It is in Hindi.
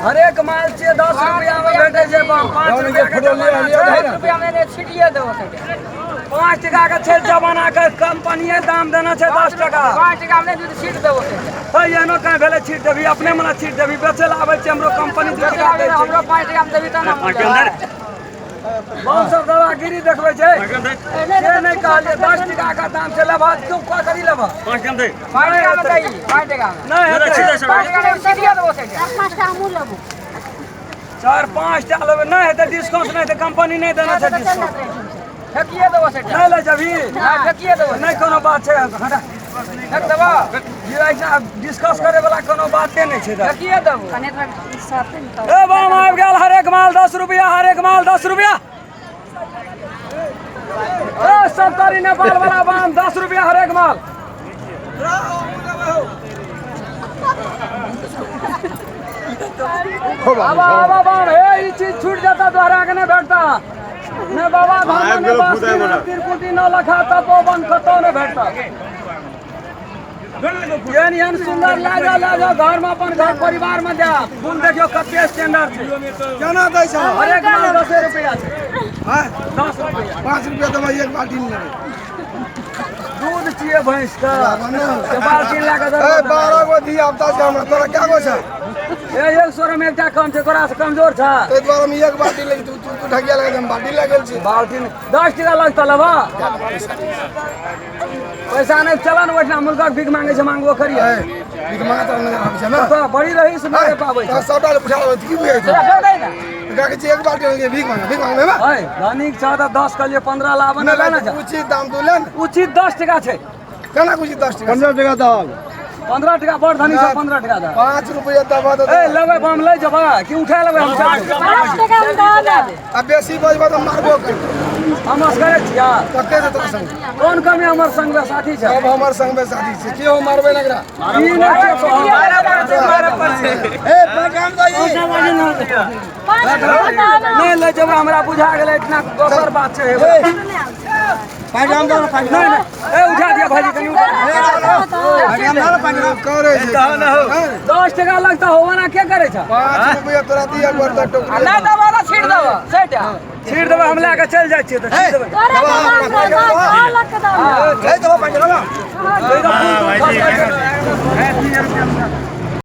हर एक माल से 10 रुपया में भेटे छे 5 रुपया में छिटिए देबो 5 टका के छे जमाना के कंपनी दाम देना छे 10 टका 5 टका में छीट देबो तो एनो का भेले छीट देबी अपने मना छीट देबी बेचे ला आबै छे हमरो कंपनी 2 टका दे हमरो 5 टका में देबी त ना बहुत सब दवागिरी देखबै छे ये नहीं कहलिए 10 टका का दाम से लेबा तू का करी लेबा 5 टका में दे 5 टका में दई 5 टका नहीं 5 टका में छिटिए देबो 5 टका हमू लेबो 4-5 टा लेबे नहीं है त डिस्काउंट नहीं त कंपनी नहीं देना छे डिस्काउंट ठकिए देबो से नहीं ले जभी हां ठकिए देबो नहीं कोनो बात छे हटा ठक देबो ये ऐसा डिस्कस करे वाला कोनो बाते नहीं छे ठकिए देबो कने साथे निकाल ए बाम आब गेल हर एक माल 10 रुपया हर एक माल 10 रुपया ए सरकारी नेपाल वाला बाम 10 रुपया हर एक माल अब बाम हे ई चीज छूट जाता द्वारा के नहीं बैठता ने बाबा धाम ने तिरकुटी न लखा तपोवन कतो ने भेटता यान सुंदर लागा घर में अपन घर परिवार में जा फूल देखियो कते स्टैंडर्ड छे केना दै छ हर एक माल 10 रुपया छे हां 10 रुपया 5 रुपया दवा एक बाल्टी ले दूध चाहिए भैंस का बाल्टी लागा ए 12 गो दी आपता से हमरा तोरा क्या गो छ ए 100 में एकटा कम छे तोरा से कमजोर छ ए द्वारा में एक बाल्टी ले तू ढगिया लगा हम बाल्टी लागल छी बाल्टी 10 टका लगता लेबा पैसा नहीं चलन बैठना मुर्गा भीख मांगे छे मांगबो करिए भीख मांगा त नहीं आबै छ ना तो बड़ी रही से मारे पाबै छ सबटा ले पूछा की बुझै छ दे ना गाके जे एक बाल्टी ले भीख मांगे बा ए धनिक छ त 10 के लिए 15 लाभ ना लेना छ उचित दाम तो लेन उचित 10 टका छे केना उचित 10 टका 15 टका दाम 15 टका बड़ धनी से 15 टका दा 5 रुपया दबा दे ए लेबे बम ले जबा कि उठा लेबे हम 5 टका में दे अब बेसी बजबा त मारबो कर हम करे छिया कते से तोरा संग कौन कमी हमर संग में साथी छ अब हमर संग में साथी छ केओ मारबे लगरा ई नहीं तो मारे पर ए पैगाम दई नहीं ले जब हमरा बुझा गेले इतना दोसर बात छे पैगाम दो नहीं ए उठा दिया भाजी कनी पैगाम दो पैगाम करे छ 10 टका लगता होवा ना क्या करे छ 5 रुपया तोरा दिया कर त टोकरी ना दबा ना छीड़ देबो सेटा छीड़ देबो हम लेके चल जाय छियै त छीड़ देबो ले देबो पैगाम